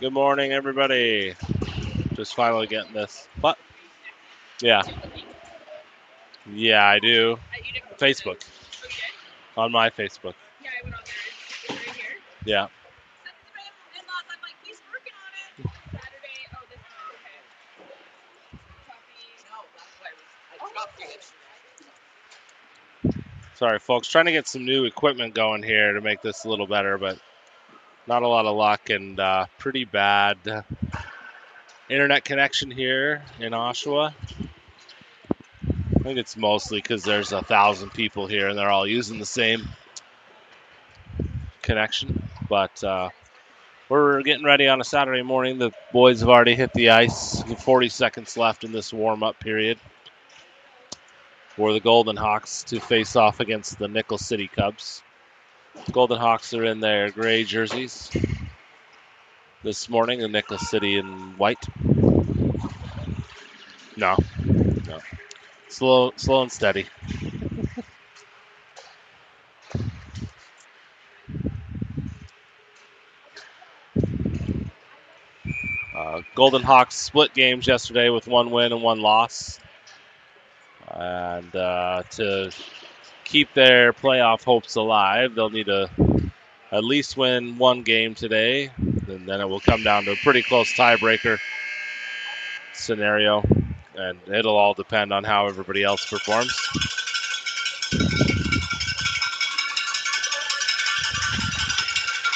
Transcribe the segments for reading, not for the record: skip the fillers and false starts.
Good morning, everybody. Just finally getting this. What? Yeah. Yeah, I do. Facebook. On my Facebook. Yeah. Sorry, folks. Trying to get some new equipment going here to make this a little better, but not a lot of luck and pretty bad internet connection here in Oshawa. I think it's mostly because there's 1,000 people here and they're all using the same connection. But we're getting ready on a Saturday morning. The boys have already hit the ice. 40 seconds left in this warm-up period for the Golden Hawks to face off against the Nickel City Cubs. Golden Hawks are in their gray jerseys this morning, the Nickel City in white. No. Slow and steady. Golden Hawks split games yesterday with 1 win and 1 loss. And to keep their playoff hopes alive, they'll need to at least win 1 game today. And then it will come down to a pretty close tiebreaker scenario. And it'll all depend on how everybody else performs.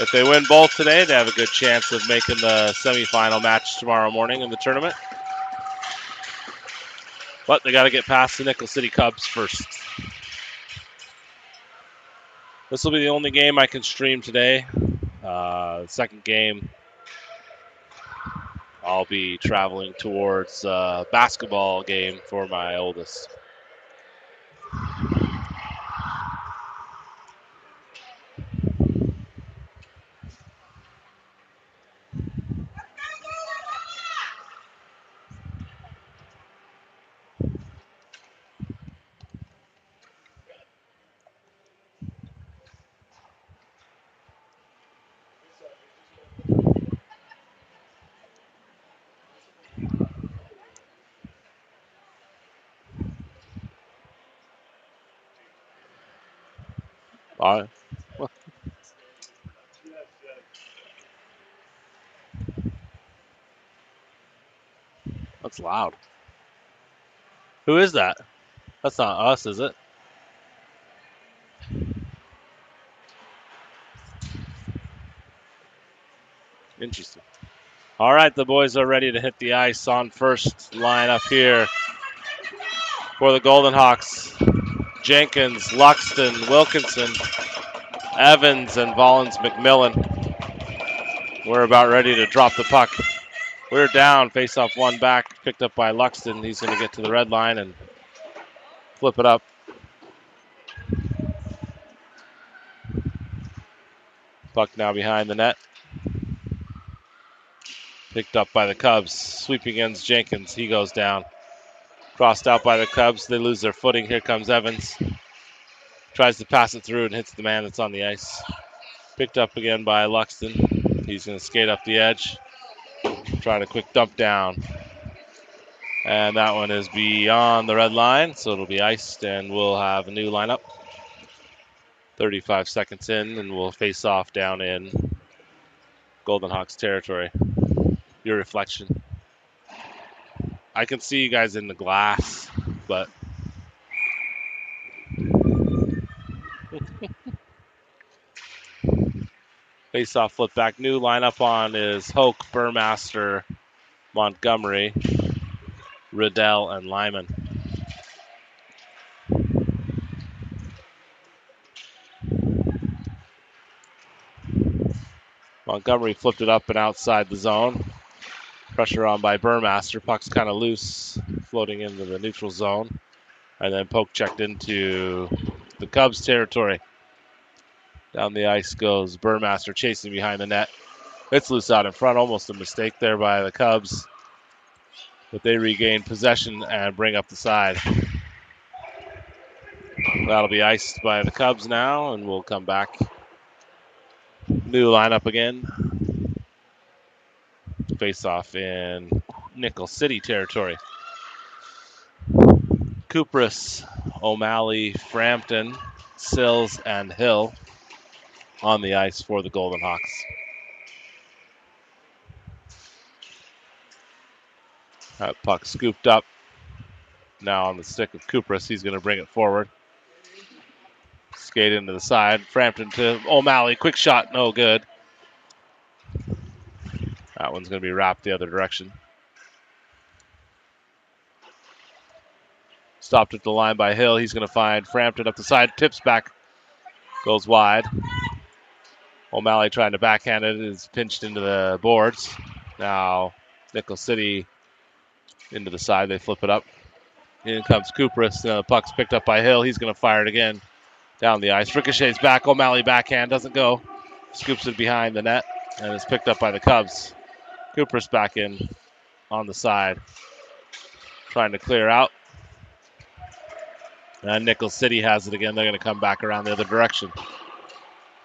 If they win both today, they have a good chance of making the semifinal match tomorrow morning in the tournament. But they got to get past the Nickel City Cubs first. This will be the only game I can stream today. Second game, I'll be traveling towards a basketball game for my oldest. All right. Well, that's loud. Who is that? That's not us, is it? Interesting. All right, the boys are ready to hit the ice on first line up here for the Golden Hawks. Jenkins, Luxton, Wilkinson, Evans, and Vollins McMillan. We're about ready to drop the puck. We're down, face off 1 back, picked up by Luxton. He's going to get to the red line and flip it up. Puck now behind the net. Picked up by the Cubs. Sweeping ends Jenkins. He goes down. Crossed out by the Cubs. They lose their footing. Here comes Evans. Tries to pass it through and hits the man that's on the ice. Picked up again by Luxton. He's going to skate up the edge. Try to quick dump down. And that one is beyond the red line, so it'll be iced, and we'll have a new lineup. 35 seconds in, and we'll face off down in Golden Hawks territory. Your reflection. I can see you guys in the glass, but face off, flip back. New lineup on is Hoke, Burmaster, Montgomery, Riddell, and Lyman. Montgomery flipped it up and outside the zone. Pressure on by Burmaster. Puck's kind of loose, floating into the neutral zone. And then poke checked into the Cubs territory. Down the ice goes Burmaster, chasing behind the net. It's loose out in front. Almost a mistake there by the Cubs. But they regain possession and bring up the side. That'll be iced by the Cubs now, and we'll come back. New lineup again. Face-off in Nickel City territory. Kupris, O'Malley, Frampton, Sills, and Hill on the ice for the Golden Hawks. That puck scooped up. Now on the stick of Kupris, he's going to bring it forward. Skate into the side. Frampton to O'Malley. Quick shot, no good. That one's going to be wrapped the other direction. Stopped at the line by Hill. He's going to find Frampton up the side. Tips back. Goes wide. O'Malley trying to backhand it. Is pinched into the boards. Now Nickel City into the side. They flip it up. In comes Kupris. The puck's picked up by Hill. He's going to fire it again down the ice. Ricochets back. O'Malley backhand. Doesn't go. Scoops it behind the net. And it's picked up by the Cubs. Kupris back in on the side. Trying to clear out. And Nickel City has it again. They're going to come back around the other direction.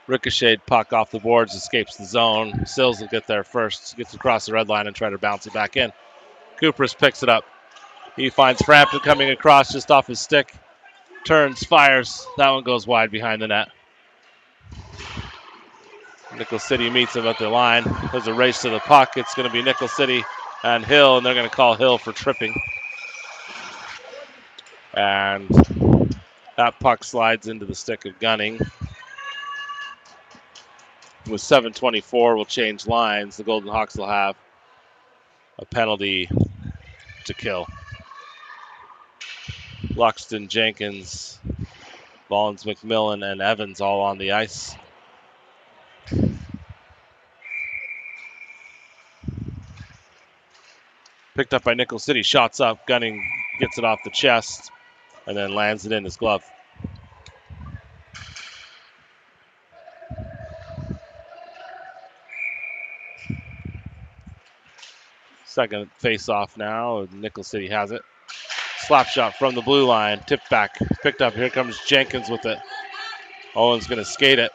Ricocheted puck off the boards, escapes the zone. Sills will get there first, gets across the red line and try to bounce it back in. Kupris picks it up. He finds Frampton coming across just off his stick. Turns, fires. That one goes wide behind the net. Nickel City meets him at the line. There's a race to the puck. It's going to be Nickel City and Hill, and they're going to call Hill for tripping. And that puck slides into the stick of Gunning. With 7:24, we'll change lines. The Golden Hawks will have a penalty to kill. Luxton, Jenkins, Mullins, McMillan, and Evans all on the ice. Picked up by Nickel City. Shots up. Gunning gets it off the chest and then lands it in his glove. Second face-off now. Nickel City has it. Slap shot from the blue line. Tipped back. Picked up. Here comes Jenkins with it. Owen's going to skate it.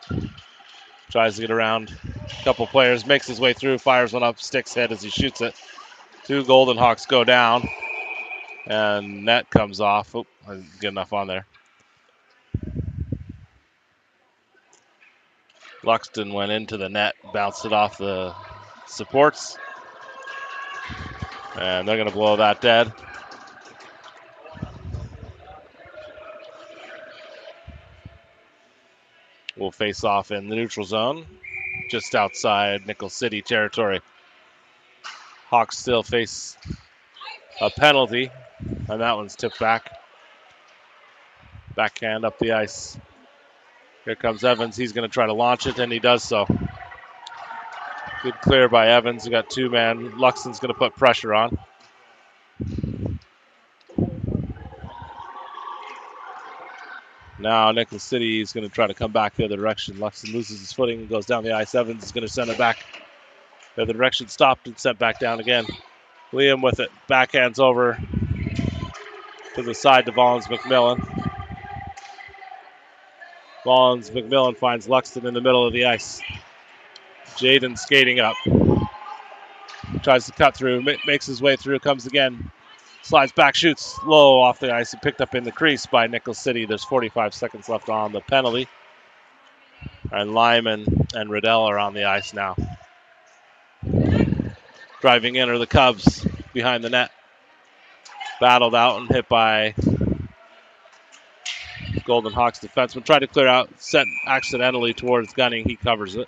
Tries to get around a couple players. Makes his way through. Fires one up. Sticks head as he shoots it. Two Golden Hawks go down. And net comes off. Oh, I didn't get enough on there. Luxton went into the net. Bounced it off the supports. And they're going to blow that dead. We'll face off in the neutral zone, just outside Nickel City territory. Hawks still face a penalty, and that one's tipped back. Backhand up the ice. Here comes Evans. He's going to try to launch it, and he does so. Good clear by Evans. We got two men. Luxton's going to put pressure on. Now Nickel City is going to try to come back the other direction. Luxton loses his footing and goes down the ice. Evans is going to send it back the other direction. Stopped and sent back down again. Liam with it. Backhands over to the side to Mullins-McMillan. Mullins-McMillan finds Luxton in the middle of the ice. Jaden skating up. Tries to cut through. Makes his way through. Comes again. Slides back, shoots low off the ice and picked up in the crease by Nickel City. There's 45 seconds left on the penalty. And Lyman and Riddell are on the ice now. Driving in are the Cubs behind the net. Battled out and hit by Golden Hawks defenseman. Tried to clear out, set accidentally towards Gunning. He covers it.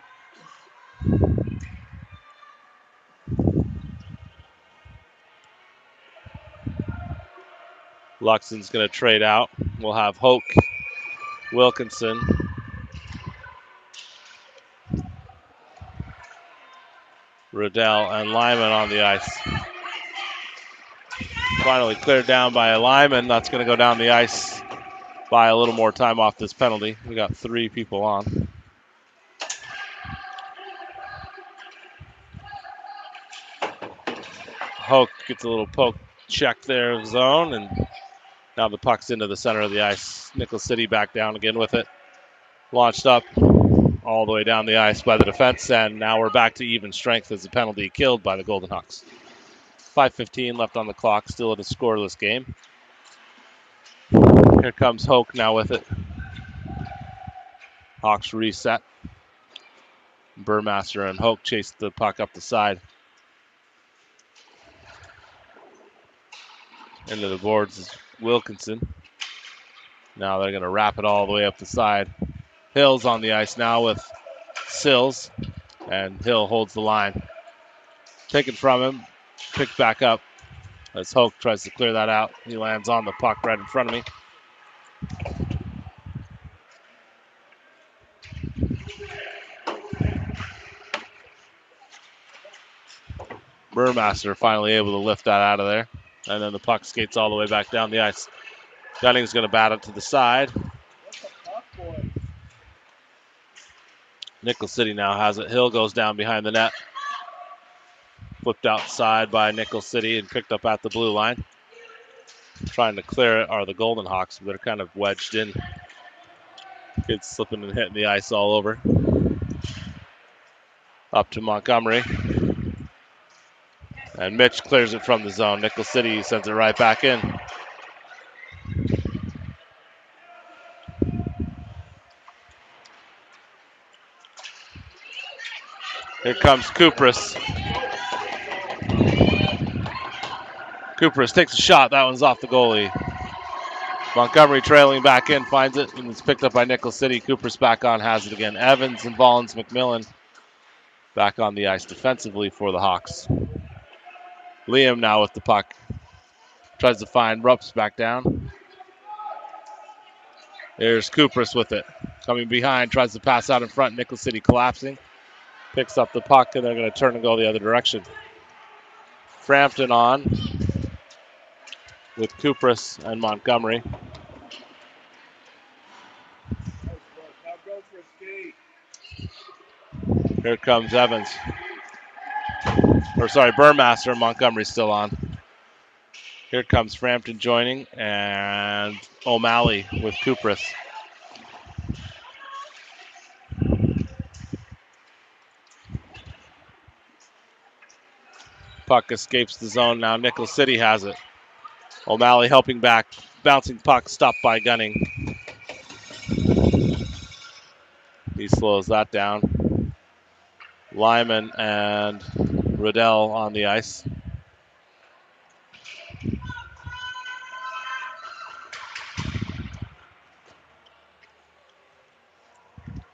Luxton's going to trade out. We'll have Hoke, Wilkinson, Riddell, and Lyman on the ice. Finally cleared down by Lyman. That's going to go down the ice. Buy a little more time off this penalty. We got 3 people on. Hoke gets a little poke check there of zone, and now the puck's into the center of the ice. Nickel City back down again with it. Launched up. all the way down the ice by the defense, and now we're back to even strength as the penalty killed by the Golden Hawks. 5:15 left on the clock, still at a scoreless game. Here comes Hoke now with it. Hawks reset. Burmaster and Hoke chase the puck up the side. Into the boards is Wilkinson. Now they're going to wrap it all the way up the side. Hill's on the ice now with Sills, and Hill holds the line. Taken from him, picked back up as Hoke tries to clear that out. He lands on the puck right in front of me. Burmaster finally able to lift that out of there. And then the puck skates all the way back down the ice. Gunning's going to bat it to the side. Nickel City now has it. Hill goes down behind the net. Flipped outside by Nickel City and picked up at the blue line. Trying to clear it are the Golden Hawks, but they're kind of wedged in. Kids slipping and hitting the ice all over. Up to Montgomery. And Mitch clears it from the zone. Nickel City sends it right back in. Here comes Kupras. Kupras takes a shot. That one's off the goalie. Montgomery trailing back in, finds it, and it's picked up by Nickel City. Kupras back on, has it again. Evans and Vollins, McMillan back on the ice defensively for the Hawks. Liam now with the puck. Tries to find Rups back down. There's Kupras with it. Coming behind, tries to pass out in front. Nickel City collapsing. Picks up the puck, and they're going to turn and go the other direction. Frampton on with Kupras and Montgomery. Here comes Evans. Burmaster and Montgomery still on. Here comes Frampton joining, and O'Malley with Kupras. Puck escapes the zone. Now Nickel City has it. O'Malley helping back. Bouncing puck stopped by Gunning. He slows that down. Lyman and Riddell on the ice.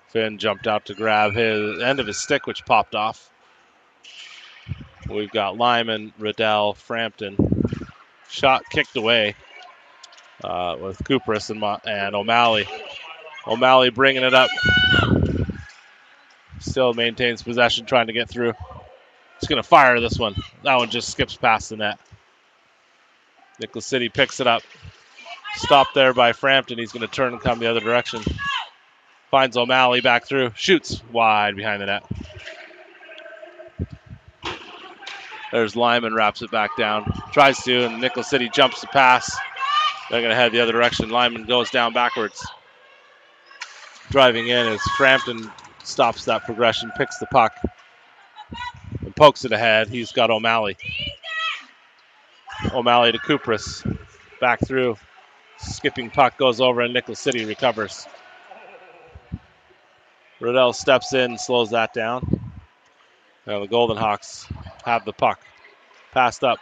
Finn jumped out to grab his end of his stick, which popped off. We've got Lyman, Riddell, Frampton. Shot kicked away with Kupras and O'Malley. O'Malley bringing it up. Still maintains possession, trying to get through. He's going to fire this one. That one just skips past the net. Nickel City picks it up. Stopped there by Frampton. He's going to turn and come the other direction. Finds O'Malley back through. Shoots wide behind the net. There's Lyman, wraps it back down. Tries to, and Nickel City jumps the pass. They're going to head the other direction. Lyman goes down backwards. Driving in as Frampton stops that progression, picks the puck, and pokes it ahead. He's got O'Malley. O'Malley to Kupras. Back through. Skipping puck goes over, and Nickel City recovers. Riddell steps in, slows that down. Now the Golden Hawks have the puck. Passed up.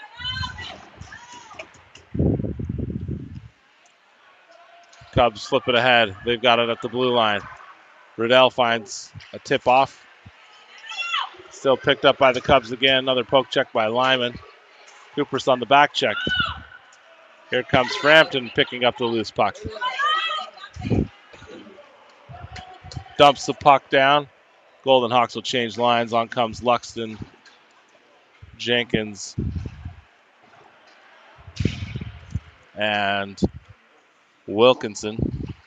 Cubs flip it ahead. They've got it at the blue line. Riddell finds a tip off. Still picked up by the Cubs again. Another poke check by Lyman. Kupras on the back check. Here comes Frampton picking up the loose puck. Dumps the puck down. Golden Hawks will change lines. On comes Luxton, Jenkins, and Wilkinson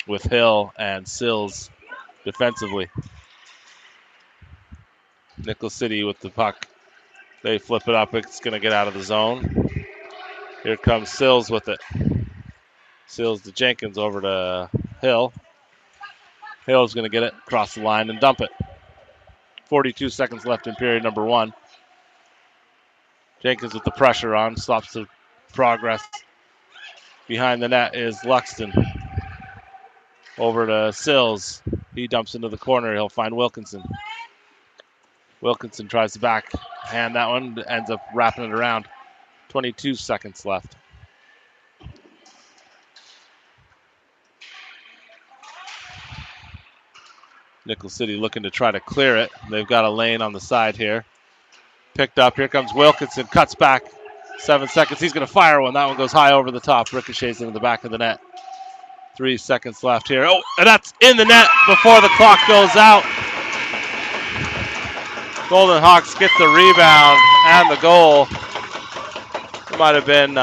with Hill and Sills defensively. Nickel City with the puck. They flip it up. It's going to get out of the zone. Here comes Sills with it. Sills to Jenkins over to Hill. Hill's going to get it, cross the line, and dump it. 42 seconds left in period number 1. Jenkins with the pressure on, stops the progress. Behind the net is Luxton. Over to Sills. He dumps into the corner. He'll find Wilkinson. Wilkinson tries to backhand that one, ends up wrapping it around. 22 seconds left. Nickel City looking to try to clear it. They've got a lane on the side here. Picked up. Here comes Wilkinson. Cuts back. 7 seconds. He's going to fire one. That one goes high over the top. Ricochets into the back of the net. 3 seconds left here. Oh, and that's in the net before the clock goes out. Golden Hawks get the rebound and the goal. It might have been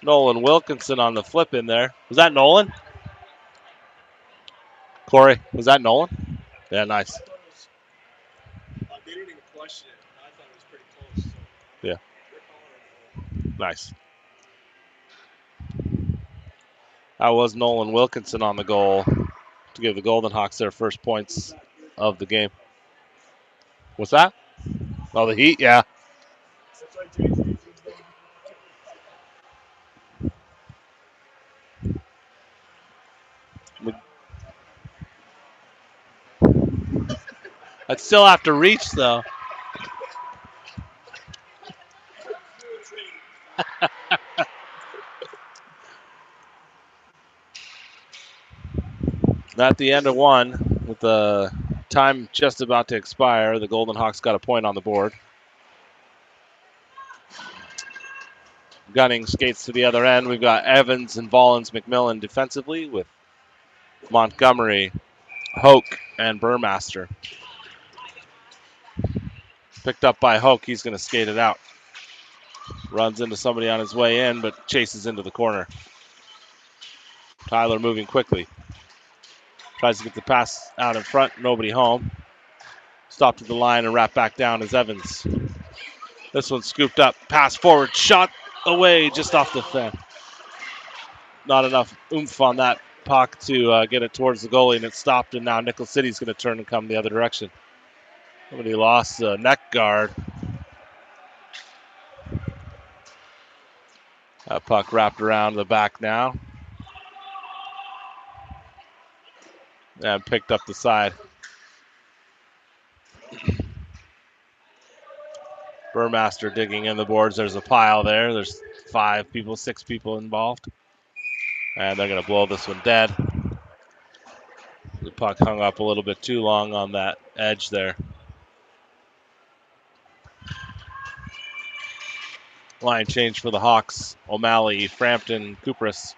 Nolan Wilkinson on the flip in there. Was that Nolan? Corey, was that Nolan? Yeah, nice. They didn't even question it. I thought it was pretty close. So. Yeah. Nice. That was Nolan Wilkinson on the goal to give the Golden Hawks their first points of the game. What's that? Oh, the Heat, yeah. I'd still have to reach, though. At the end of 1, with the time just about to expire, the Golden Hawks got a point on the board. Gunning skates to the other end. We've got Evans and Vollins McMillan defensively with Montgomery, Hoke, and Burmaster. Picked up by Hoke. He's going to skate it out. Runs into somebody on his way in, but chases into the corner. Tyler moving quickly. Tries to get the pass out in front. Nobody home. Stopped at the line and wrapped back down as Evans. This one's scooped up. Pass forward. Shot away just off the fence. Not enough oomph on that puck to get it towards the goalie, and it stopped, and now Nickel City's going to turn and come the other direction. Somebody lost the neck guard. That puck wrapped around the back now. And picked up the side. Burmaster digging in the boards. There's a pile there. There's 5 people, 6 people involved. And they're going to blow this one dead. The puck hung up a little bit too long on that edge there. Line change for the Hawks. O'Malley, Frampton, Kupris,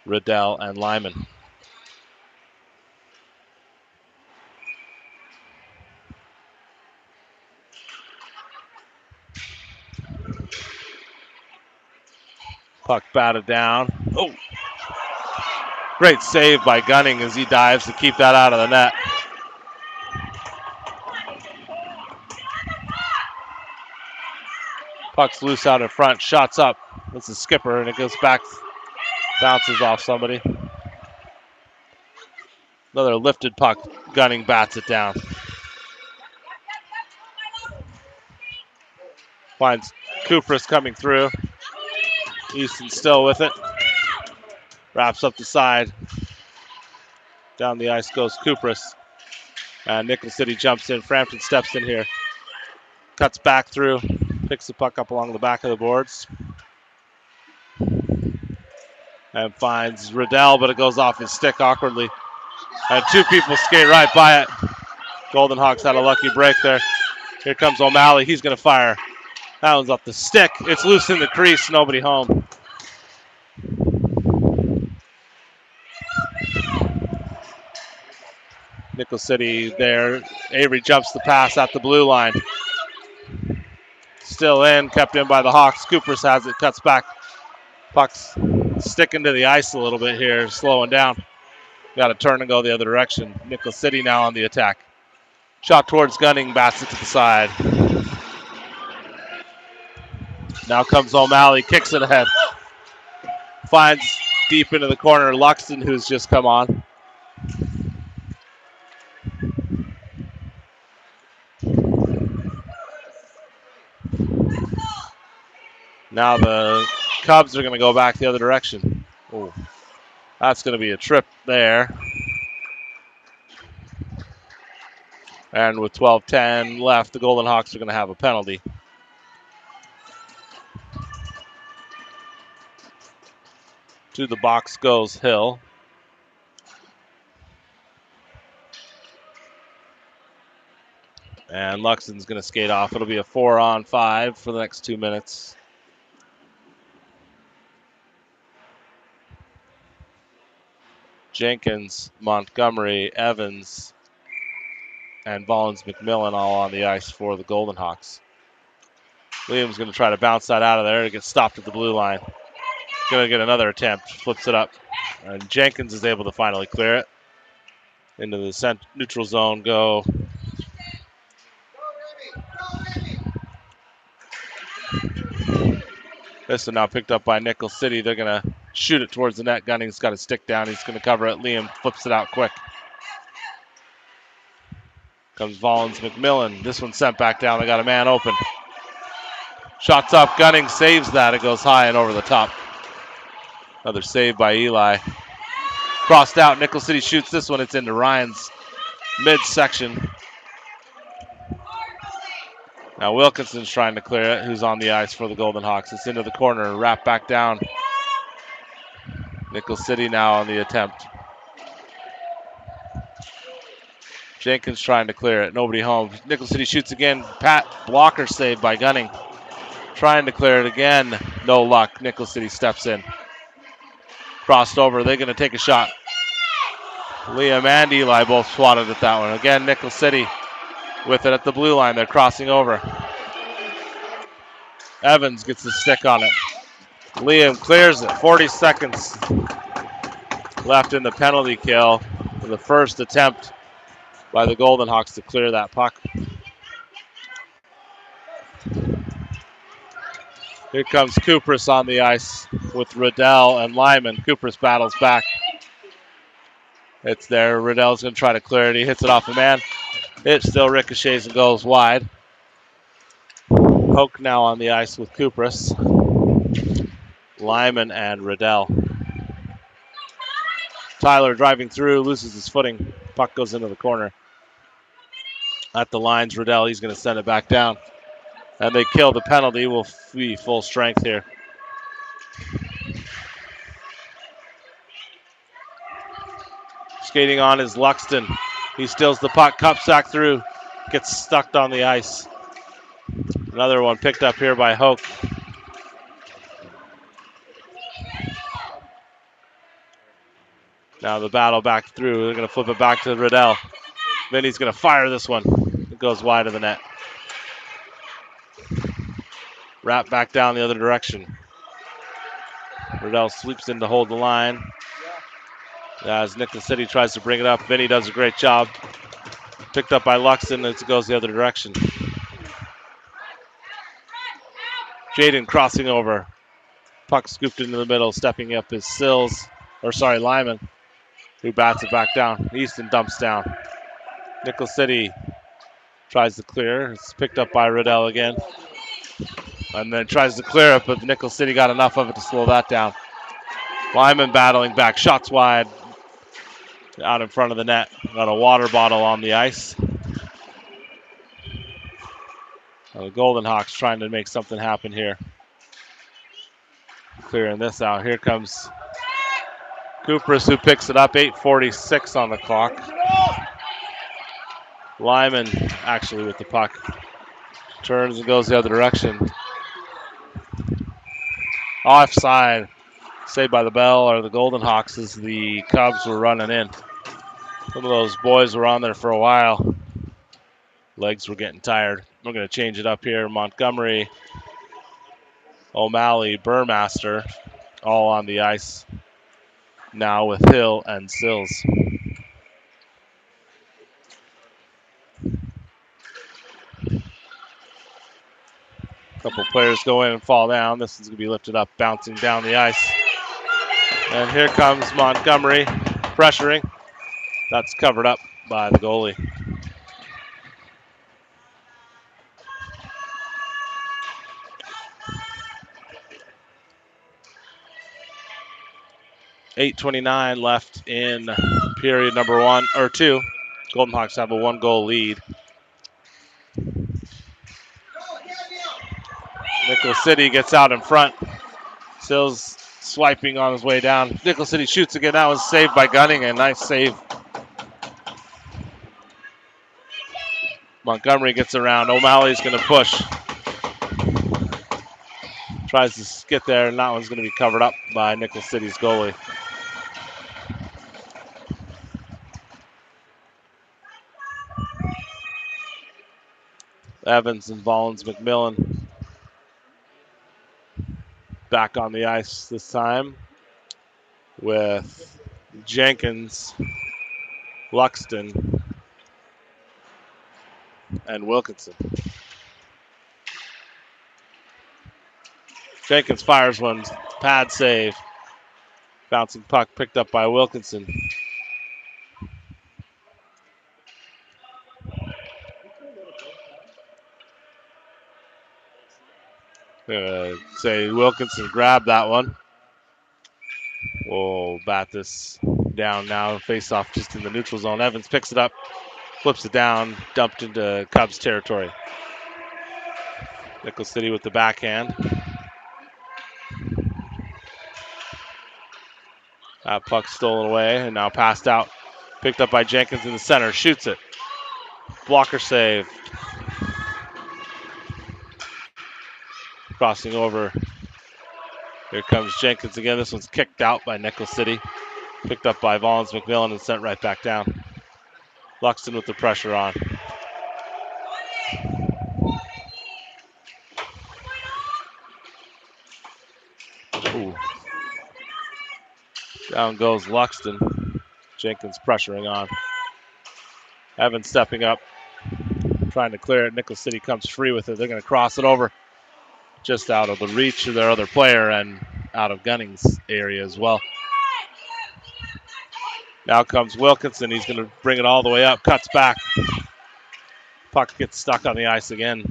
Riddell, and Lyman. Puck batted down. Oh! Great save by Gunning as he dives to keep that out of the net. Puck's loose out in front. Shots up. That's the skipper, and it goes back. Bounces off somebody. Another lifted puck. Gunning bats it down. Finds Kupris coming through. Easton still with it. Wraps up the side. Down the ice goes Kupris. And Nickel City jumps in. Frampton steps in here. Cuts back through. Picks the puck up along the back of the boards. And finds Riddell, but it goes off his stick awkwardly. And 2 people skate right by it. Golden Hawks had a lucky break there. Here comes O'Malley. He's going to fire. That one's off the stick. It's loose in the crease. Nobody home. Nickel City there. Avery jumps the pass at the blue line. Still in. Kept in by the Hawks. Kupris has it. Cuts back. Puck's sticking to the ice a little bit here. Slowing down. Got to turn and go the other direction. Nickel City now on the attack. Shot towards Gunning. Bats it to the side. Now comes O'Malley. Kicks it ahead. Finds deep into the corner Luxton, who's just come on. Now the Cubs are going to go back the other direction. Oh, that's going to be a trip there. And with 12:10 left, the Golden Hawks are going to have a penalty. To the box goes Hill. And Luxon's going to skate off. It'll be a 4-on-5 for the next 2 minutes. Jenkins, Montgomery, Evans, and Bollins McMillan all on the ice for the Golden Hawks. Williams going to try to bounce that out of there. It gets stopped at the blue line. Going to get another attempt. Flips it up. And Jenkins is able to finally clear it. Into the neutral zone go. This is now picked up by Nickel City. They're going to shoot it towards the net. Gunning's got a stick down. He's going to cover it. Liam flips it out quick. Comes Bollins McMillan. This one's sent back down. They got a man open. Shots up. Gunning saves that. It goes high and over the top. Another save by Eli. Crossed out. Nickel City shoots this one. It's into Ryan's midsection. Now Wilkinson's trying to clear it, who's on the ice for the Golden Hawks. It's into the corner. Wrapped back down. Nickel City now on the attempt. Jenkins trying to clear it. Nobody home. Nickel City shoots again. Pat blocker save by Gunning. Trying to clear it again. No luck. Nickel City steps in. Crossed over. They're going to take a shot. Liam and Eli both swatted at that one. Again, Nickel City with it at the blue line. They're crossing over. Evans gets the stick on it. Liam clears it. 40 seconds left in the penalty kill for the first attempt by the Golden Hawks to clear that puck. Here comes Kupris on the ice with Riddell and Lyman. Kupris battles back. It's there. Riddell's going to try to clear it. He hits it off a man. It still ricochets and goes wide. Hoke now on the ice with Kupris, Lyman, and Riddell. Tyler driving through, loses his footing. Puck goes into the corner. At the lines, Riddell, he's going to send it back down. And they kill the penalty. Will be full strength here. Skating on is Luxton. He steals the puck, cup sack through, gets stuck on the ice. Another one picked up here by Hoke. Now the battle back through. They're going to flip it back to Riddell. Vinny's going to fire this one. It goes wide of the net. Wrap back down the other direction. Riddell sweeps in to hold the line. As Nickel City tries to bring it up, Vinny does a great job. Picked up by Luxton as it goes the other direction. Jaden crossing over. Puck scooped into the middle, stepping up is Lyman, who bats it back down. Easton dumps down. Nickel City tries to clear. It's picked up by Riddell again. And then tries to clear it, but Nickel City got enough of it to slow that down. Lyman battling back. Shots wide. Out in front of the net. Got a water bottle on the ice. The Golden Hawks trying to make something happen here. Clearing this out. Here comes Kupris, who picks it up. 8:46 on the clock. Lyman actually with the puck. Turns and goes the other direction. Offside. Saved by the bell or the Golden Hawks as the Cubs were running in. Some of those boys were on there for a while. Legs were getting tired. We're going to change it up here. Montgomery, O'Malley, Burmaster, all on the ice now with Hill and Sills. A couple players go in and fall down. This is going to be lifted up, bouncing down the ice. And here comes Montgomery, pressuring. That's covered up by the goalie. 8:29 left in period number 1 or 2. Golden Hawks have a 1-goal lead. Nickel City gets out in front. Sills swiping on his way down. Nickel City shoots again. That was saved by Gunning. A nice save. Montgomery gets around. O'Malley's going to push. Tries to get there, and that one's going to be covered up by Nickel City's goalie. Evans and Vollins McMillan back on the ice this time with Jenkins, Luxton, and Wilkinson. Jenkins fires one, pad save. Bouncing puck picked up by Wilkinson. Say Wilkinson grabbed that one. We'll bat this down now. Face off just in the neutral zone. Evans picks it up, flips it down, dumped into Cubs territory. Nickel City with the backhand. That puck stolen away and now passed out. Picked up by Jenkins in the center. Shoots it. Blocker save. Crossing over. Here comes Jenkins again. This one's kicked out by Nickel City. Picked up by Vollins McMillan and sent right back down. Luxton with the pressure on. Ooh. Down goes Luxton. Jenkins pressuring on. Evans stepping up, trying to clear it. Nickel City comes free with it. They're going to cross it over just out of the reach of their other player and out of Gunning's area as well. Now comes Wilkinson. He's going to bring it all the way up, cuts back. Puck gets stuck on the ice again.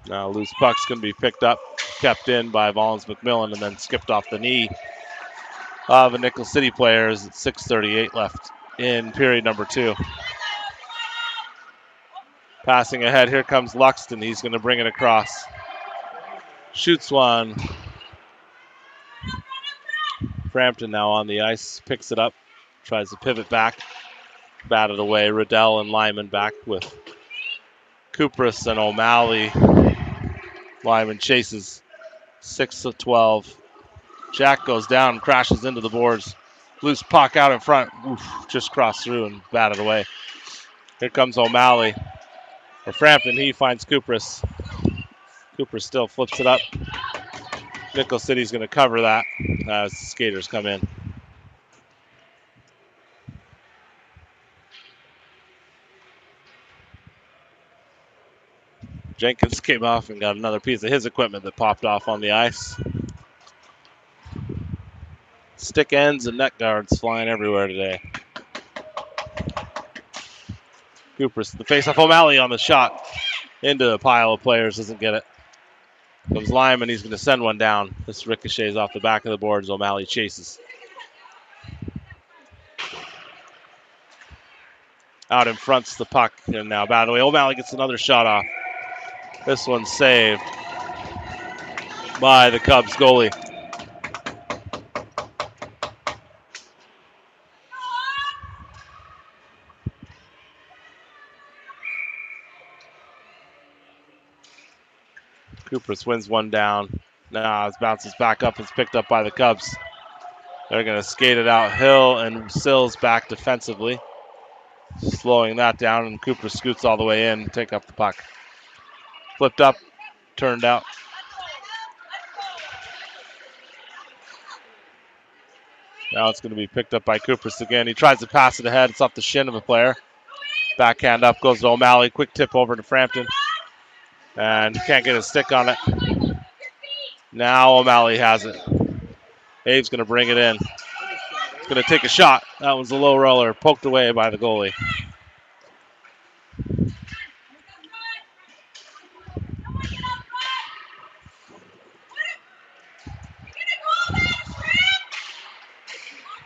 Now loose puck's going to be picked up, kept in by Vollins McMillan, and then skipped off the knee of a Nickel City player. At 6:38 left in period number 2. Passing ahead, here comes Luxton. He's going to bring it across. Shoots one. Frampton now on the ice, picks it up, tries to pivot back, batted away. Riddell and Lyman back with Kupris and O'Malley. Lyman chases 6-12. Jack goes down, crashes into the boards. Loose puck out in front. Oof, just crossed through and batted away. Here comes O'Malley. For Frampton, he finds Kupris. Kupris still flips it up. Nickel City's going to cover that as the skaters come in. Jenkins came off and got another piece of his equipment that popped off on the ice. Stick ends and net guards flying everywhere today. Kupris, the face-off. O'Malley on the shot into a pile of players, doesn't get it. Comes Lyman, he's going to send one down. This ricochets off the back of the boards. O'Malley chases. Out in front's the puck, and now battle away. O'Malley gets another shot off. This one's saved by the Cubs goalie. Kupris wins one down. Now it bounces back up. It's picked up by the Cubs. They're going to skate it out. Hill and Sills back defensively. Slowing that down, and Kupris scoots all the way in, take up the puck. Flipped up, turned out. Now it's going to be picked up by Kupris again. He tries to pass it ahead. It's off the shin of a player. Backhand up goes to O'Malley. Quick tip over to Frampton. And can't get his stick on it. Now O'Malley has it. Abe's going to bring it in. He's going to take a shot. That was a low roller, poked away by the goalie.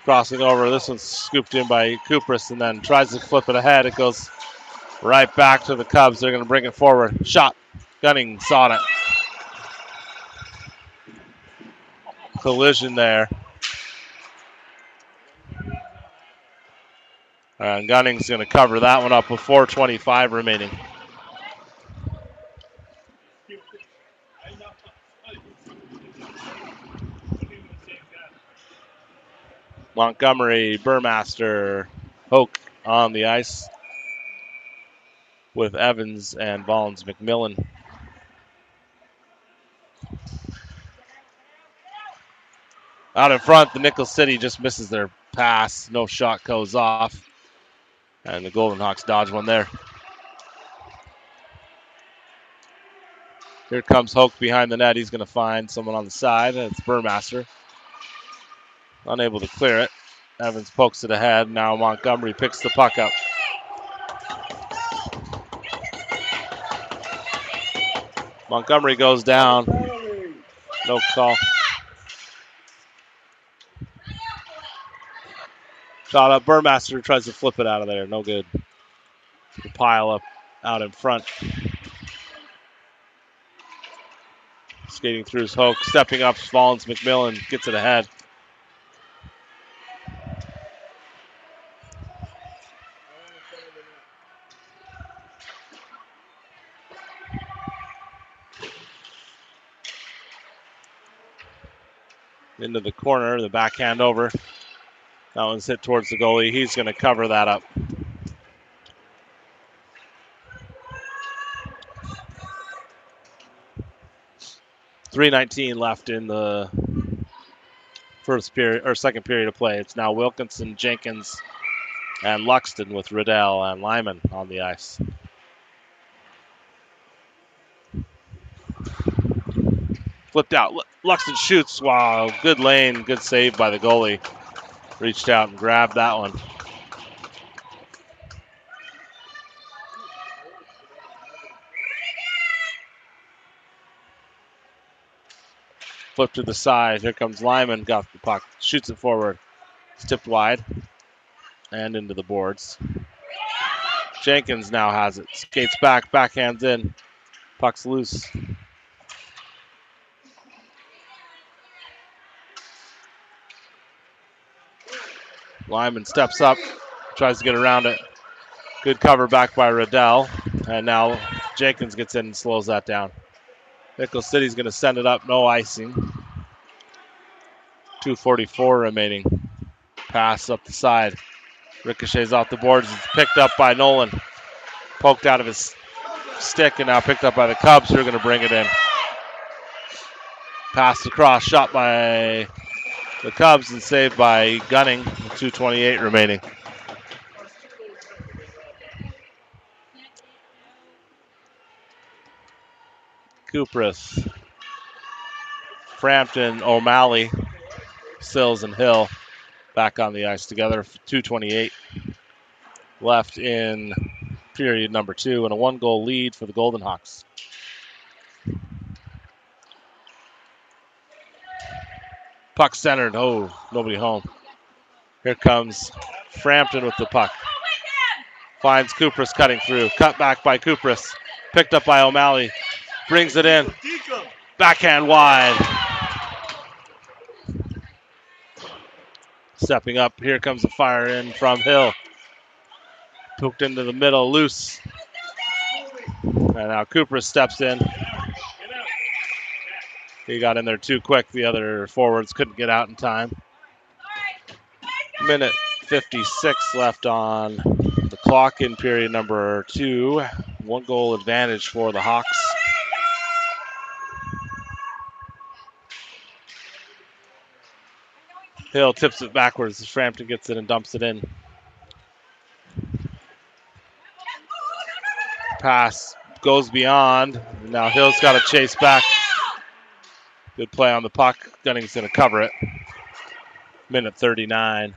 Crossing over. This one's scooped in by Kupris and then tries to flip it ahead. It goes right back to the Cubs. They're going to bring it forward. Shot. Gunning sought it. Collision there. And Gunning's going to cover that one up with 4:25 remaining. Montgomery, Burmaster, Hoke on the ice with Evans and Vollins McMillan. Out in front, the Nickel City just misses their pass. No shot goes off. And the Golden Hawks dodge one there. Here comes Hoke behind the net. He's going to find someone on the side. It's Burmaster. Unable to clear it. Evans pokes it ahead. Now Montgomery picks the puck up. Montgomery goes down. No call. Shot up. Burmaster tries to flip it out of there. No good. The pile up out in front. Skating through his Hoke. Stepping up. Vollins McMillan gets it ahead. Into the corner. The backhand over. That one's hit towards the goalie. He's going to cover that up. .319 left in the first period or second period of play. It's now Wilkinson, Jenkins, and Luxton with Riddell and Lyman on the ice. Flipped out. Luxton shoots. Wow, good lane, good save by the goalie. Reached out and grabbed that one. Flip to the side. Here comes Lyman. Got the puck. Shoots it forward. It's tipped wide and into the boards. Jenkins now has it. Skates back. Backhands in. Puck's loose. Lyman steps up. Tries to get around it. Good cover back by Riddell. And now Jenkins gets in and slows that down. Nickel City's going to send it up. No icing. 2:44 remaining. Pass up the side. Ricochets off the boards. It's picked up by Nolan. Poked out of his stick and now picked up by the Cubs who are going to bring it in. Passed across. Shot by the Cubs and saved by Gunning. 2:28 remaining. Kupris, Frampton, O'Malley, Sills, and Hill back on the ice together. 2:28 left in period number 2 and a 1-goal lead for the Golden Hawks. Puck centered. Oh, nobody home. Here comes Frampton with the puck. Finds Kupris cutting through. Cut back by Kupris. Picked up by O'Malley. Brings it in. Backhand wide. Stepping up. Here comes the fire in from Hill. Poked into the middle. Loose. And now Kupris steps in. He got in there too quick. The other forwards couldn't get out in time. Minute 56 left on the clock in period number 2. 1-goal advantage for the Hawks. Hill tips it backwards as Frampton gets it and dumps it in. Pass goes beyond. Now Hill's got to chase back. Good play on the puck. Gunning's going to cover it. Minute 39.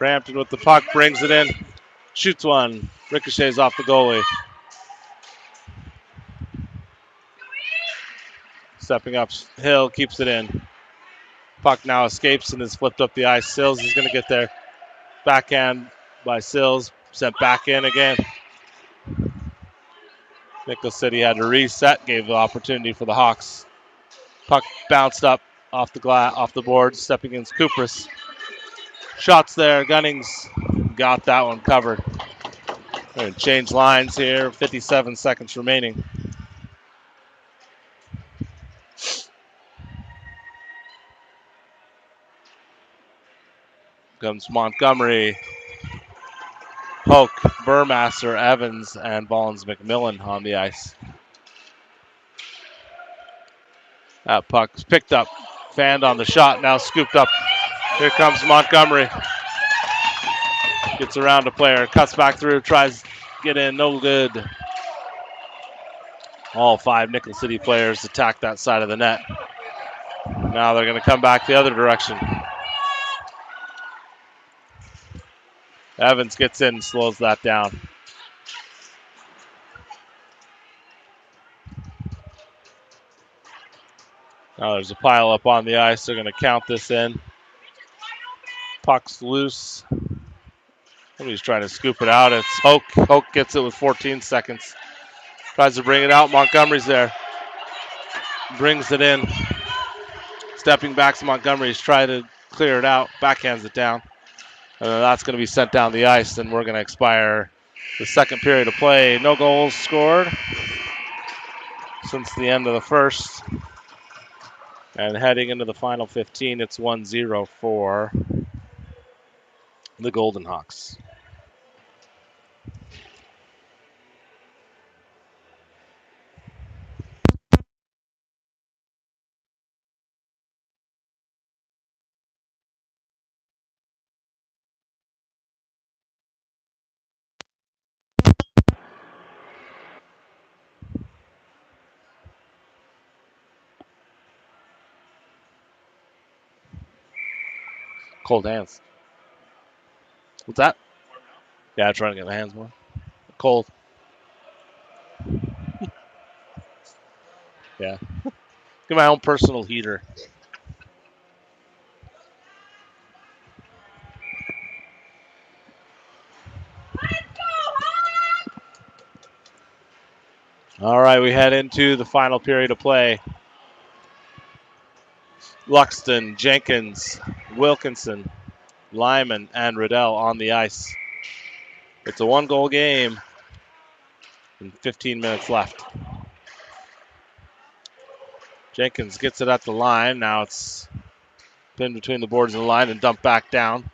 Frampton with the puck, brings it in, shoots one, ricochets off the goalie. Stepping up, Hill keeps it in. Puck now escapes and is flipped up the ice. Sills is going to get there. Backhand by Sills, sent back in again. Nickel City had to reset, gave the opportunity for the Hawks. Puck bounced up off the board, stepping against Kupris. Shots there, Gunnings got that one covered. We're going to change lines here, 57 seconds remaining. Comes Montgomery, Hoke, Burmaster, Evans, and Ballins McMillan on the ice. That puck's picked up, fanned on the shot, now scooped up. Here comes Montgomery. Gets around a player, cuts back through, tries to get in, no good. All 5 Nickel City players attack that side of the net. Now they're going to come back the other direction. Evans gets in and slows that down. Now there's a pile up on the ice. They're going to count this in. Puck's loose. Somebody's trying to scoop it out. It's Hoke. Hoke gets it with 14 seconds. Tries to bring it out. Montgomery's there. Brings it in. Stepping back to Montgomery's trying to clear it out. Backhands it down. And that's going to be sent down the ice. And we're going to expire the second period of play. No goals scored since the end of the first. And heading into the final 15, it's 1-0 for the Golden Hawks. Cold hands. What's that? Yeah, trying to get my hands warm. Cold. Yeah. Get my own personal heater. All right, we head into the final period of play. Luxton, Jenkins, Wilkinson, Lyman, and Riddell on the ice. It's a 1-goal game and 15 minutes left. Jenkins gets it at the line. Now it's pinned between the boards and the line and dumped back down.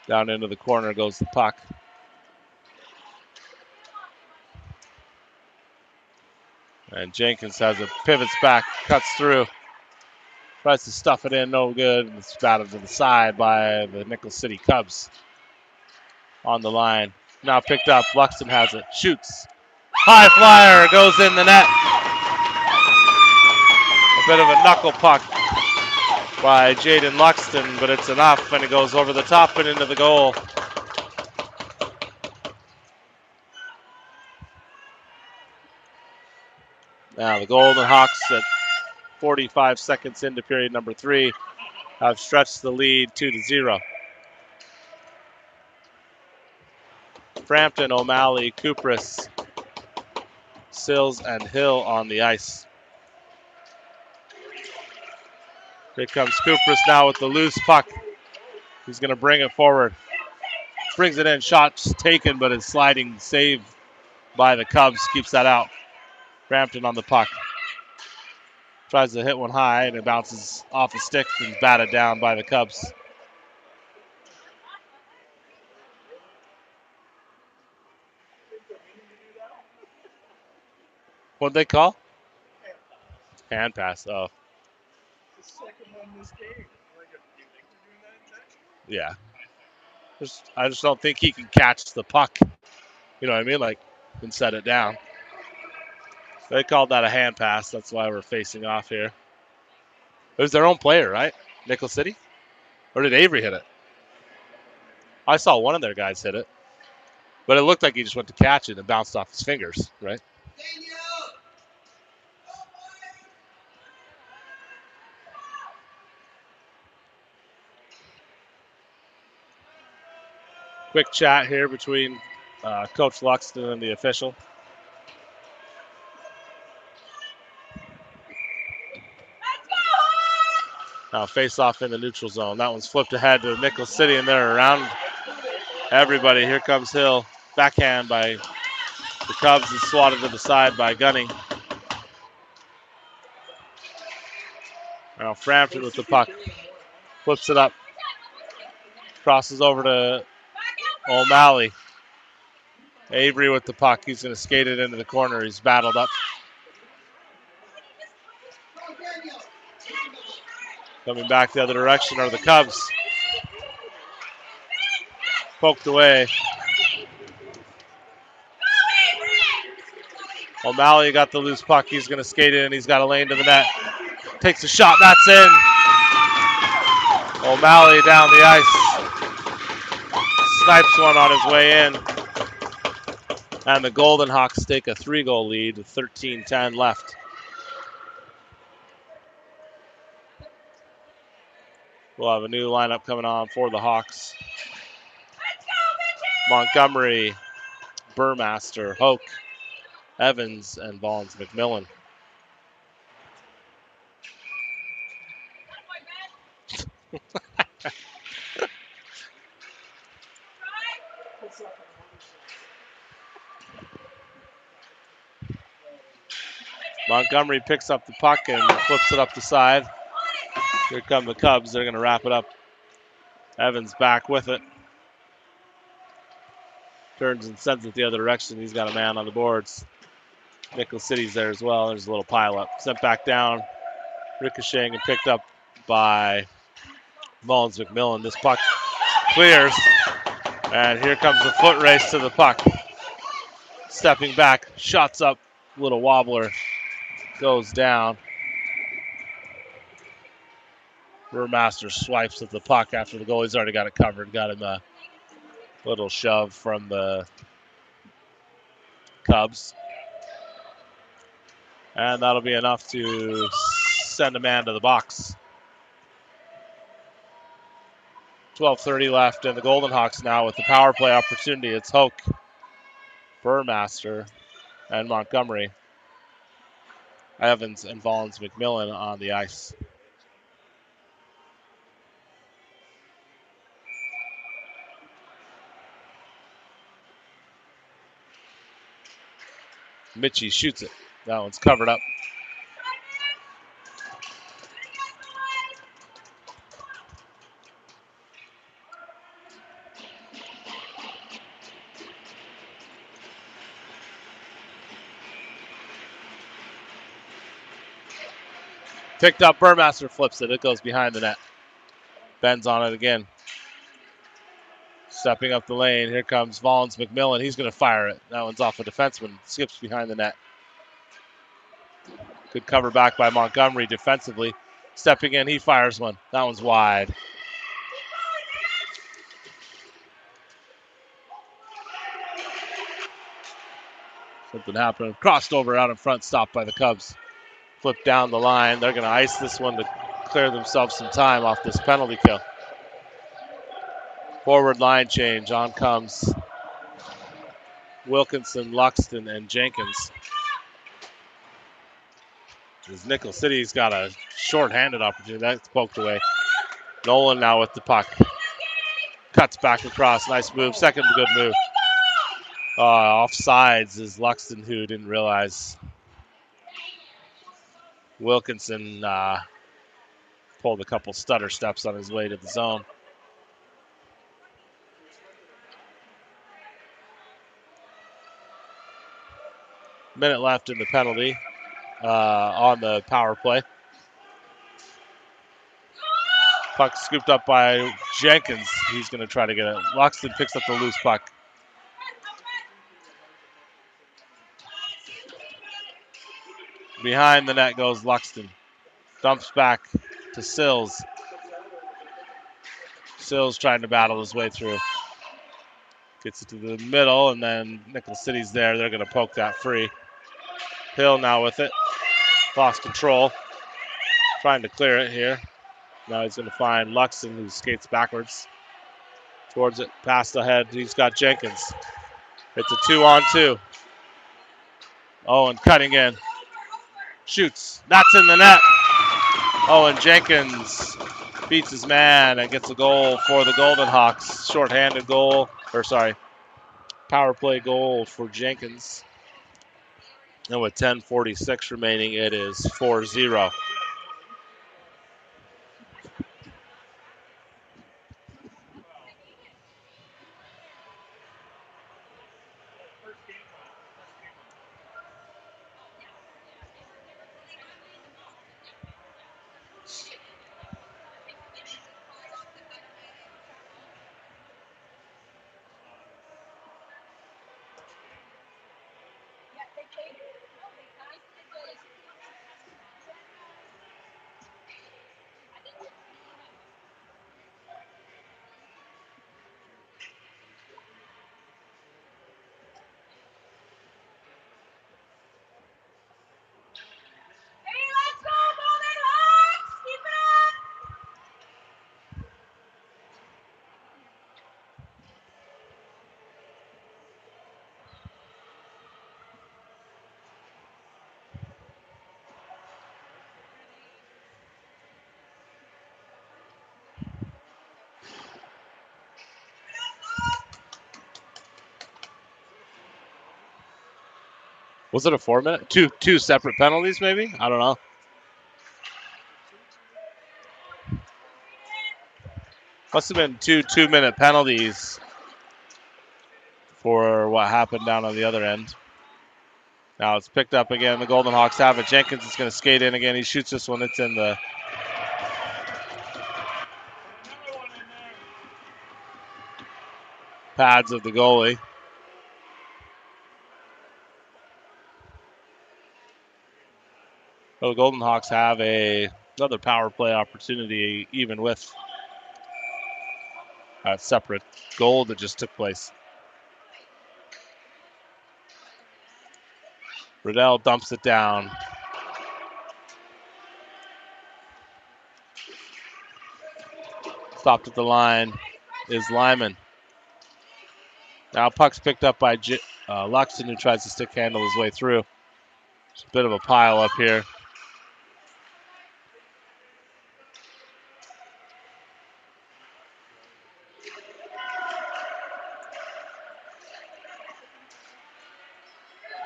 Down into the corner goes the puck. And Jenkins has it, pivots back, cuts through. Tries to stuff it in, no good. It's batted to the side by the Nickel City Cubs. On the line. Now picked up. Luxton has it. Shoots. High flyer goes in the net. A bit of a knuckle puck by Jaden Luxton, but it's enough, and it goes over the top and into the goal. Now the Golden Hawks at 45 seconds into period number 3 have stretched the lead 2-0. Frampton, O'Malley, Kupris, Sills, and Hill on the ice. Here comes Kupris now with the loose puck. He's going to bring it forward. Brings it in, shots taken, but it's sliding save by the Cubs. Keeps that out. Frampton on the puck. Tries to hit one high, and it bounces off the stick and batted down by the Cubs. What'd they call? Hand pass. Oh. The second one this game. Yeah. I just don't think he can catch the puck. You know what I mean? Like, and set it down. They called that a hand pass. That's why we're facing off here. It was their own player, right? Nickel City? Or did Avery hit it? I saw one of their guys hit it. But it looked like he just went to catch it and bounced off his fingers, right? Quick chat here between Coach Luxton and the official. Now face off in the neutral zone. That one's flipped ahead to Nickel City, and they're around everybody. Here comes Hill. Backhand by the Cubs and swatted to the side by Gunning. Now Frampton with the puck. Flips it up. Crosses over to O'Malley. Avery with the puck. He's going to skate it into the corner. He's battled up. Coming back the other direction are the Cubs. Poked away. O'Malley got the loose puck. He's going to skate in. He's got a lane to the net. Takes a shot. That's in. O'Malley down the ice. Snipes one on his way in. And the Golden Hawks take a 3-goal lead with 13:10 left. We'll have a new lineup coming on for the Hawks. Montgomery, Burmaster, Hoke, Evans, and Vaughns McMillan. Montgomery picks up the puck and flips it up the side. Here come the Cubs. They're going to wrap it up. Evans back with it. Turns and sends it the other direction. He's got a man on the boards. Nickel City's there as well. There's a little pile up. Sent back down. Ricocheting and picked up by Mullins McMillan. This puck clears. And here comes the foot race to the puck. Stepping back. Shots up. Little wobbler. Goes down. Burmaster swipes at the puck after the goalie's already got it covered. Got him a little shove from the Cubs. And that'll be enough to send a man to the box. 12:30 left, and the Golden Hawks now with the power play opportunity. It's Hoke, Burmaster, and Montgomery. Evans and Vaughns McMillan on the ice. Mitchie shoots it. That one's covered up. Picked up, Burmaster flips it. It goes behind the net. Bends on it again. Stepping up the lane. Here comes Vaughns McMillan. He's going to fire it. That one's off a defenseman. Skips behind the net. Good cover back by Montgomery defensively. Stepping in, he fires one. That one's wide. Something happened. Crossed over out in front, stopped by the Cubs. Flipped down the line. They're going to ice this one to clear themselves some time off this penalty kill. Forward line change. On comes Wilkinson, Luxton, and Jenkins. As Nickel City's got a short-handed opportunity. That's poked away. Nolan now with the puck. Cuts back across. Nice move. Second good move. Offsides is Luxton, who didn't realize Wilkinson pulled a couple stutter steps on his way to the zone. Minute left in the penalty on the power play. Puck scooped up by Jenkins. He's going to try to get it. Luxton picks up the loose puck. Behind the net goes Luxton. Dumps back to Sills. Sills trying to battle his way through. Gets it to the middle, and then Nicholls City's there. They're going to poke that free. Hill now with it. Lost control. Trying to clear it here. Now he's going to find Luxton, who skates backwards towards it. Past ahead. He's got Jenkins. It's a 2-on-2. Owen cutting in. Shoots. That's in the net. Owen Jenkins beats his man and gets a goal for the Golden Hawks. Shorthanded goal. Power play goal for Jenkins. And with 10:46 remaining, it is 4-0. Was it a 4-minute? Two separate penalties, maybe? I don't know. Must have been two 2-minute penalties for what happened down on the other end. Now it's picked up again. The Golden Hawks have it. Jenkins is going to skate in again. He shoots this one. It's in the pads of the goalie. So the Golden Hawks have another power play opportunity, even with a separate goal that just took place. Riddell dumps it down. Stopped at the line is Lyman. Now puck's picked up by Luxton, who tries to stick handle his way through. It's a bit of a pile up here.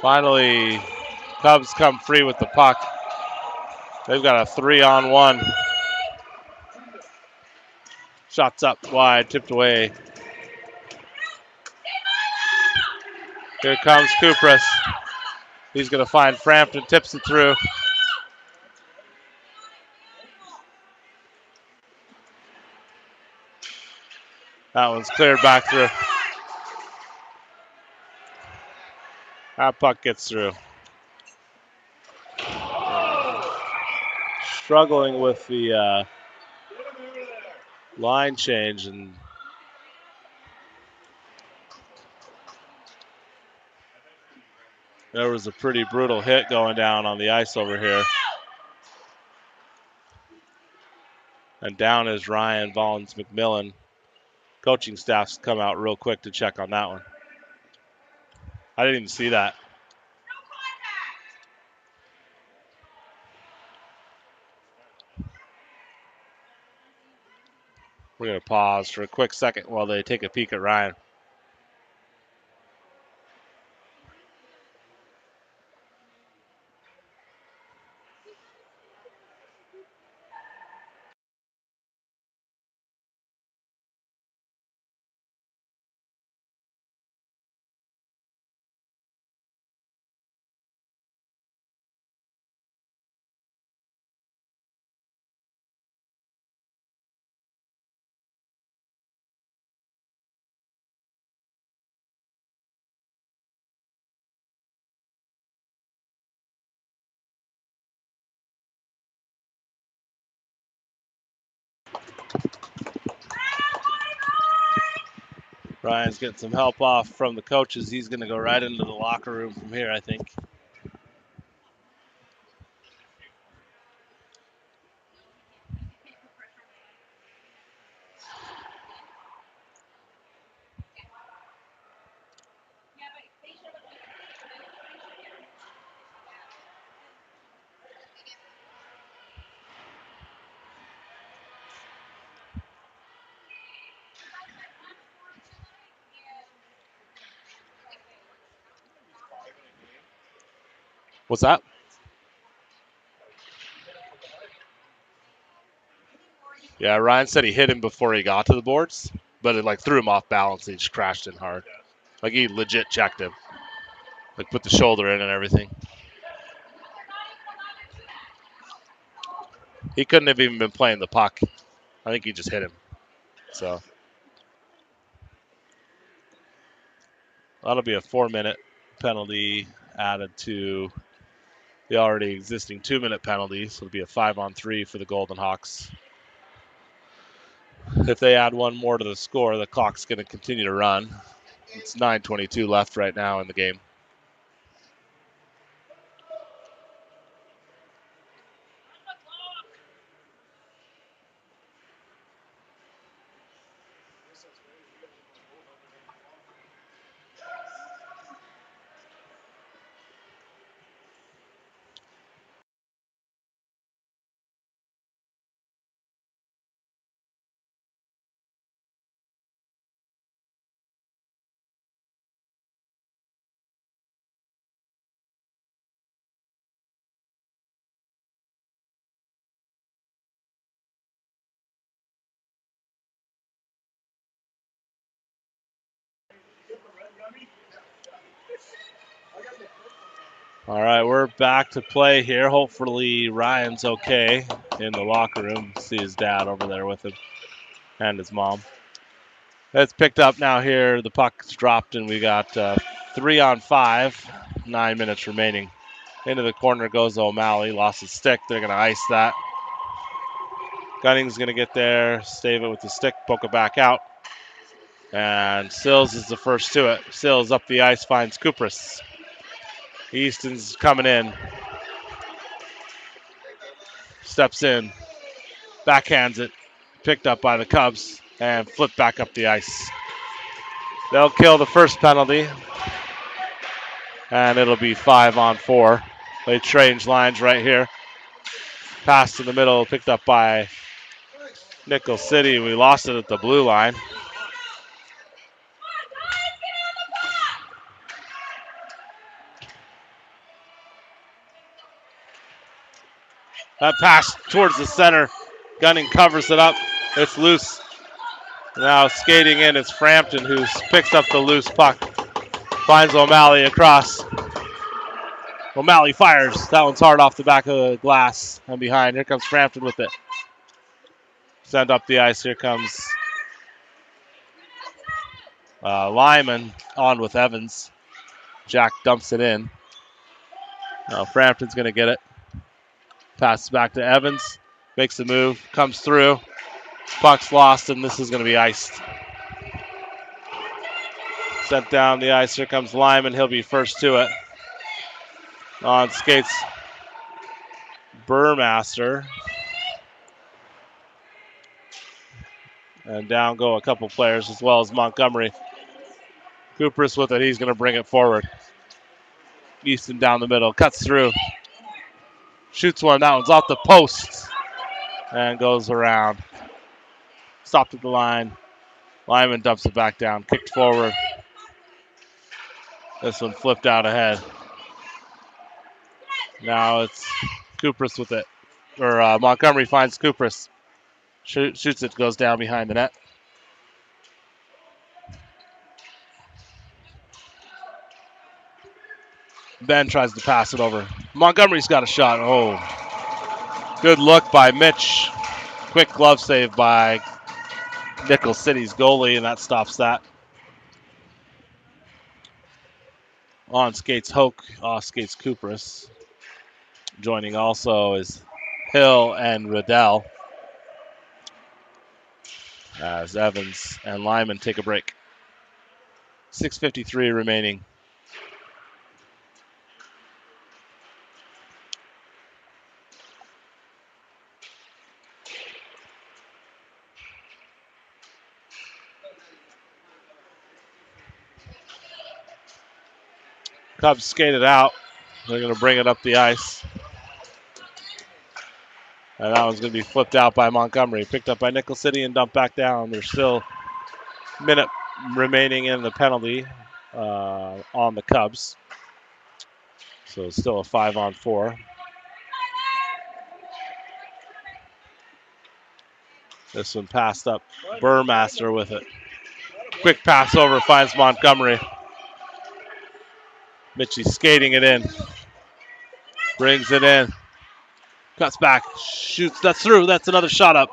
Finally, Cubs come free with the puck. They've got a 3-on-1. Shots up wide, tipped away. Here comes Kupras. He's going to find Frampton, tips it through. That one's cleared back through. That puck gets through. Struggling with the line change, and there was a pretty brutal hit going down on the ice over here. And down is Ryan Vollins McMillan. Coaching staff's come out real quick to check on that one. I didn't even see that. We're going to pause for a quick second while they take a peek at Ryan. Ryan's getting some help off from the coaches. He's going to go right into the locker room from here, I think. What's that? Yeah, Ryan said he hit him before he got to the boards, but it like threw him off balance and he just crashed in hard. Like he legit checked him. Like put the shoulder in and everything. He couldn't have even been playing the puck. I think he just hit him. So that'll be a 4-minute penalty added to the already existing 2-minute penalty. So it'll be a 5-on-3 for the Golden Hawks. If they add one more to the score, the clock's going to continue to run. It's 9:22 left right now in the game. All right, we're back to play here. Hopefully Ryan's okay in the locker room. See his dad over there with him and his mom. It's picked up now here. The puck's dropped and we got 3-on-5. 9 minutes remaining. Into the corner goes O'Malley. Lost his stick. They're going to ice that. Gunning's going to get there, stave it with the stick, poke it back out. And Sills is the first to it. Sills up the ice finds Kupris. Easton's coming in. Steps in. Backhands it. Picked up by the Cubs and flipped back up the ice. They'll kill the first penalty. And it'll be 5-on-4. They change lines right here. Pass in the middle, picked up by Nickel City. We lost it at the blue line. That pass towards the center. Gunning covers it up. It's loose. Now skating in, it's Frampton who picks up the loose puck. Finds O'Malley across. O'Malley fires. That one's hard off the back of the glass and behind. Here comes Frampton with it. Send up the ice. Here comes Lyman on with Evans. Jack dumps it in. Now Frampton's going to get it. Passes back to Evans. Makes the move. Comes through. Puck's lost, and this is going to be iced. Sent down the ice. Here comes Lyman. He'll be first to it. On skates Burmaster. And down go a couple players as well as Montgomery. Cooper's with it. He's going to bring it forward. Easton down the middle. Cuts through. Shoots one. That one's off the post. And goes around. Stopped at the line. Lyman dumps it back down. Kicked forward. This one flipped out ahead. Now it's Kupris with it. Or Montgomery finds Kupris. Shoots it, goes down behind the net. Ben tries to pass it over. Montgomery's got a shot. Oh, good look by Mitch. Quick glove save by Nickel City's goalie, and that stops that. On skates Hoke, off skates Kupris. Joining also is Hill and Riddell as Evans and Lyman take a break. 6:53 remaining. Cubs skated out. They're going to bring it up the ice. And that one's going to be flipped out by Montgomery. Picked up by Nickel City and dumped back down. There's still a minute remaining in the penalty on the Cubs. So it's still a 5-on-4. This one passed up. Burmaster with it. Quick pass over, finds Montgomery. Mitchie skating it in. Brings it in. Cuts back. Shoots. That's through. That's another shot up.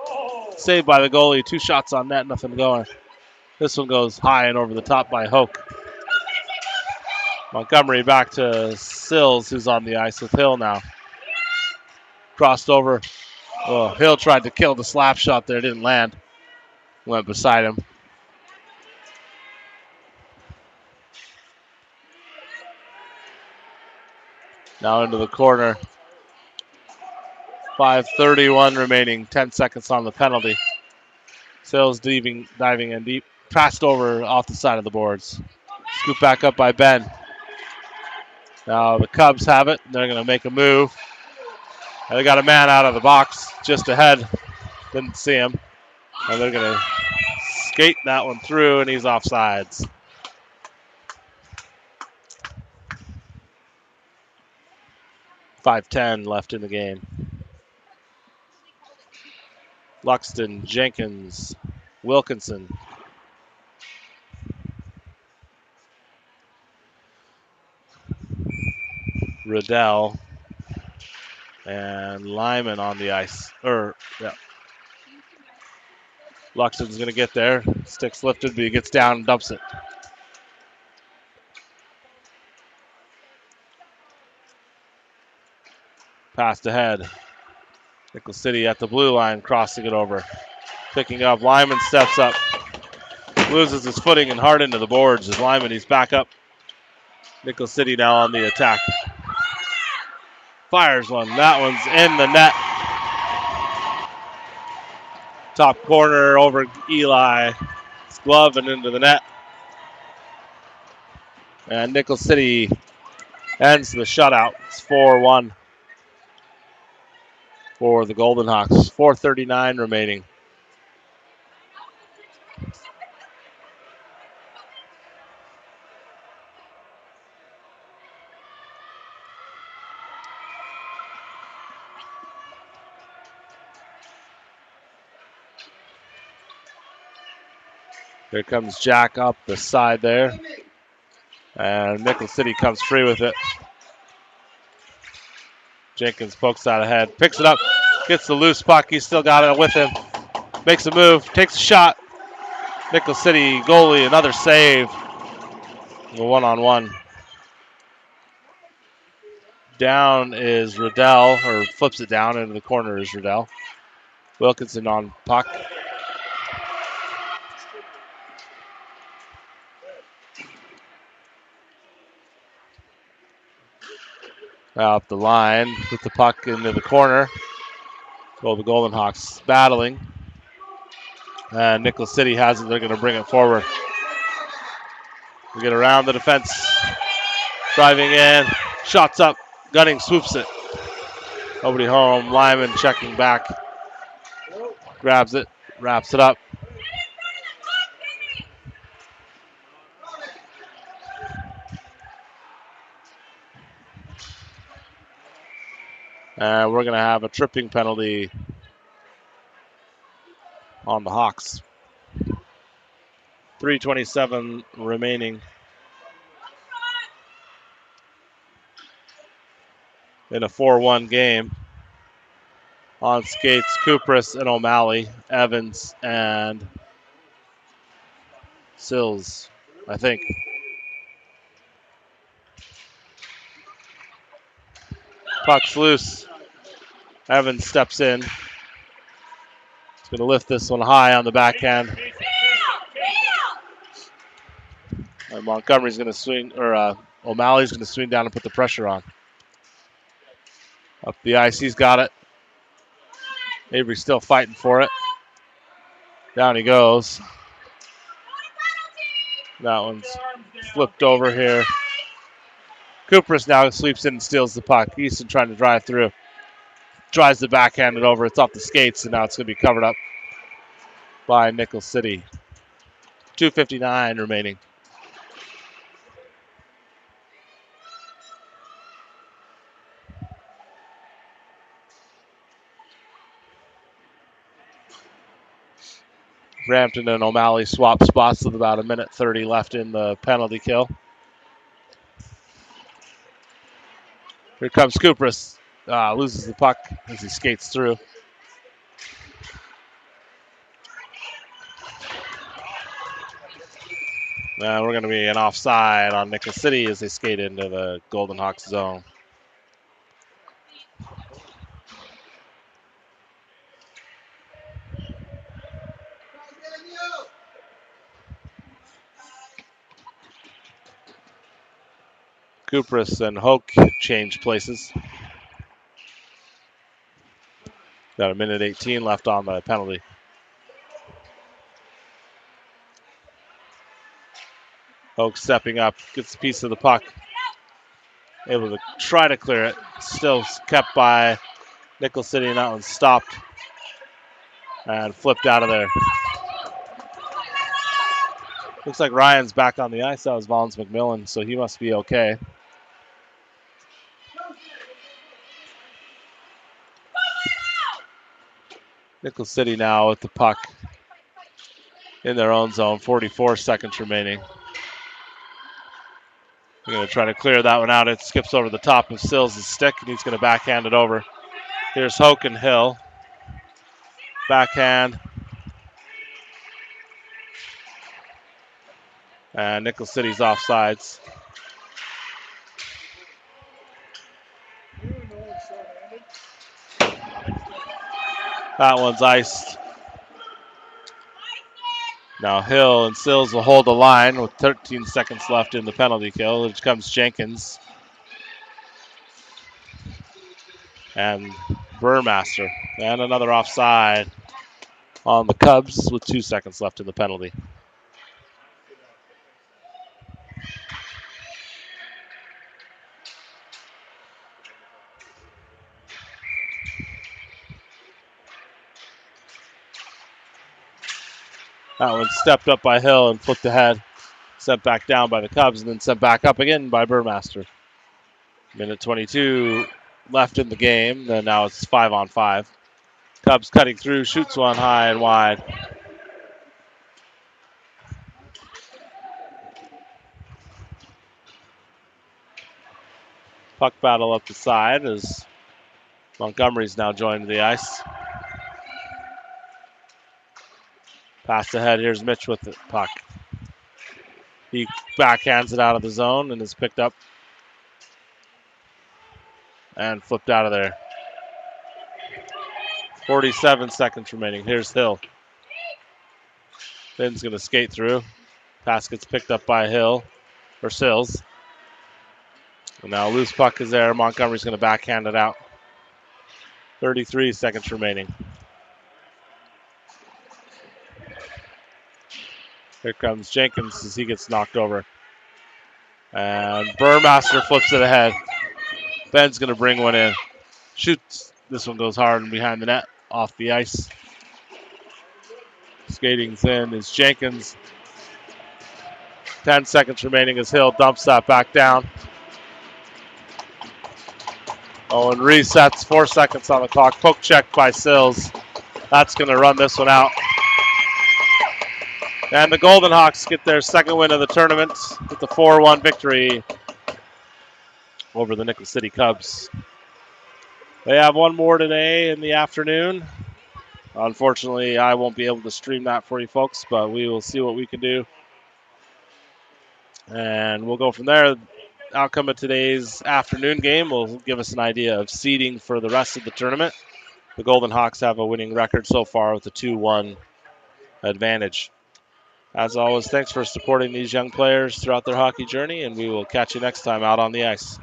Saved by the goalie. 2 shots on net. Nothing going. This one goes high and over the top by Hoke. Montgomery back to Sills, who's on the ice with Hill now. Crossed over. Oh, Hill tried to kill the slap shot there. Didn't land. Went beside him. Now into the corner. 5:31 remaining. 10 seconds on the penalty. Sills diving in deep. Passed over off the side of the boards. Scooped back up by Ben. Now the Cubs have it. They're going to make a move. And they got a man out of the box just ahead. Didn't see him. And they're going to skate that one through, and he's offsides. .5:10 left in the game. Luxton, Jenkins, Wilkinson. Riddell and Lyman on the ice. Luxton's going to get there. Stick's lifted, but he gets down and dumps it. Passed ahead. Nickel City at the blue line, crossing it over. Picking up, Lyman steps up. Loses his footing and hard into the boards as Lyman, he's back up. Nickel City now on the attack. Fires one. That one's in the net. Top corner over Eli. His glove and into the net. And Nickel City ends the shutout. It's 4-1 for the Golden Hawks. 4:39 remaining. Here comes Jack up the side there. And Nickel City comes free with it. Jenkins pokes out ahead, picks it up, gets the loose puck. He's still got it with him. Makes a move, takes a shot. Nickel City goalie, another save. The 1-on-1. Down is Riddell, or flips it down into the corner is Riddell. Wilkinson on puck. Up the line with the puck into the corner. So the Golden Hawks battling. And Nickel City has it. They're going to bring it forward. We get around the defense. Driving in. Shots up. Gunning swoops it. Nobody home. Lyman checking back. Grabs it. Wraps it up. And we're going to have a tripping penalty on the Hawks. 3:27 remaining in a 4-1 game. On skates, Kupris and O'Malley, Evans and Sills, I think. Puck's loose. Evans steps in. He's going to lift this one high on the backhand. And Montgomery's going to swing, or O'Malley's going to swing down and put the pressure on. Up the ice, he's got it. Avery's still fighting for it. Down he goes. That one's flipped over here. Cooper's now sweeps in and steals the puck. Easton trying to drive through. Tries to backhand it over. It's off the skates, and now it's going to be covered up by Nickel City. 2:59 remaining. Brampton and O'Malley swap spots with about 1:30 left in the penalty kill. Here comes Kupras. Loses the puck as he skates through. We're going to be an offside on Nickel City as they skate into the Golden Hawks zone. Kupras and Hoke change places. Got 1:18 left on the penalty. Hoke stepping up, gets a piece of the puck. Able to try to clear it. Still kept by Nickel City, and that one's stopped and flipped out of there. Looks like Ryan's back on the ice. That was Vaughns McMillan, so he must be okay. Nickel City now with the puck in their own zone. 44 seconds remaining. They're going to try to clear that one out. It skips over the top of Sills' stick, and he's going to backhand it over. Here's Hoke and Hill. Backhand. And Nickel City's offsides. That one's iced. Now Hill and Sills will hold the line with 13 seconds left in the penalty kill. Here comes Jenkins. And Burmaster. And another offside on the Cubs with 2 seconds left in the penalty. That one stepped up by Hill and flipped ahead. Sent back down by the Cubs and then sent back up again by Burmaster. 1:22 left in the game. Then now it's 5-on-5. Cubs cutting through, shoots one high and wide. Puck battle up the side as Montgomery's now joined the ice. Pass ahead, here's Mitch with the puck. He backhands it out of the zone and is picked up and flipped out of there. 47 seconds remaining. Here's Hill. Finn's going to skate through. Pass gets picked up by Hill, or Sills. And now loose puck is there. Montgomery's going to backhand it out. 33 seconds remaining. Here comes Jenkins as he gets knocked over. And Burmaster flips it ahead. Ben's going to bring one in. Shoots. This one goes hard and behind the net, off the ice. Skating in is Jenkins. 10 seconds remaining as Hill dumps that back down. Oh, and resets. 4 seconds on the clock. Poke check by Sills. That's going to run this one out. And the Golden Hawks get their second win of the tournament with the 4-1 victory over the Nickel City Cubs. They have one more today in the afternoon. Unfortunately, I won't be able to stream that for you folks, but we will see what we can do. And we'll go from there. Outcome of today's afternoon game will give us an idea of seeding for the rest of the tournament. The Golden Hawks have a winning record so far with a 2-1 advantage. As always, thanks for supporting these young players throughout their hockey journey, and we will catch you next time out on the ice.